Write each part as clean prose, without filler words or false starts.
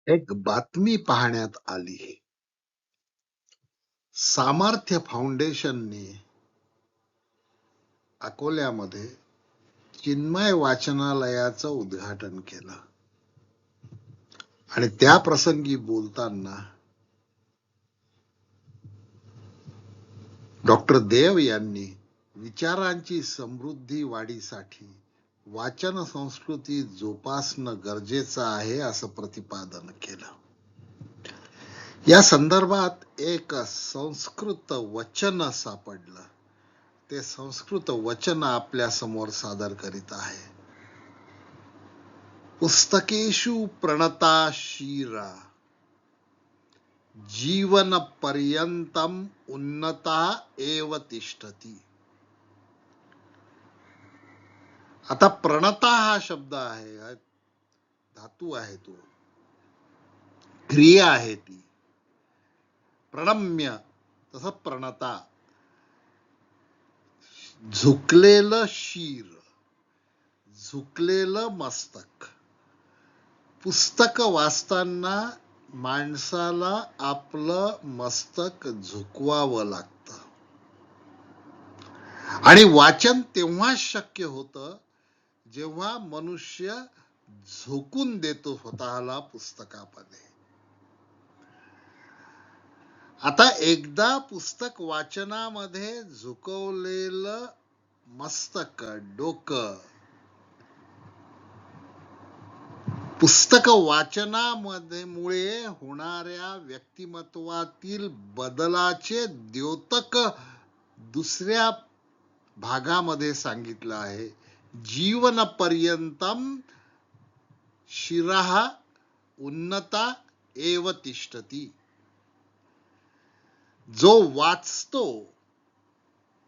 एक बातमी पाहण्यात आली. सामर्थ्य फाउंडेशनने अकोल्यामध्ये चिन्मय वाचनालयाचं उद्घाटन केलं आणि त्या प्रसंगी बोलताना डॉक्टर देव यांनी विचारांची समृद्धी वाढीसाठी वाचन संस्कृती जोपासणं गरजेचं आहे असं प्रतिपादन केलं. या संदर्भात एक संस्कृत वचन सापडलं. ते संस्कृत वचन आपल्या समोर सादर करीत आहे. पुस्तकेषु प्रणता शिरा जीवन पर्यंतम उन्नता एव तिष्ठती. आता प्रणता हा शब्द आहे, धातू आहे, तो क्रिया आहे ती. प्रणम्य तसं प्रणता, झुकलेलं शीर, झुकलेलं मस्तक. पुस्तक वाचताना माणसाला आपलं मस्तक झुकवावं लागतं आणि वाचन तेव्हाच शक्य होतं जेव्हा मनुष्य झोकून देतो स्वतःला पुस्तकामध्ये. आता एकदा पुस्तक वाचनामध्ये झुकवलेलं मस्तक, डोकं, पुस्तक वाचनामध्ये मुळे होणाऱ्या व्यक्तिमत्वातील बदलाचे द्योतक दुसऱ्या भागामध्ये सांगितलं आहे. जीवन पर्यंतम शिरः उन्नता एव तिष्ठती. जो वाचतो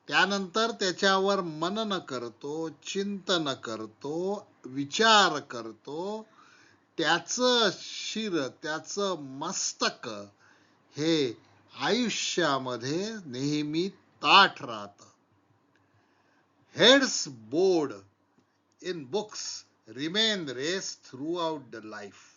त्यानंतर त्याच्यावर मनन करतो, चिंतन करतो, विचार करतो, त्याचं शिर, त्याचं मस्तक हे आयुष्यामध्ये नेहमी ताठ राहतं. Heads board in books remain rest through out the life.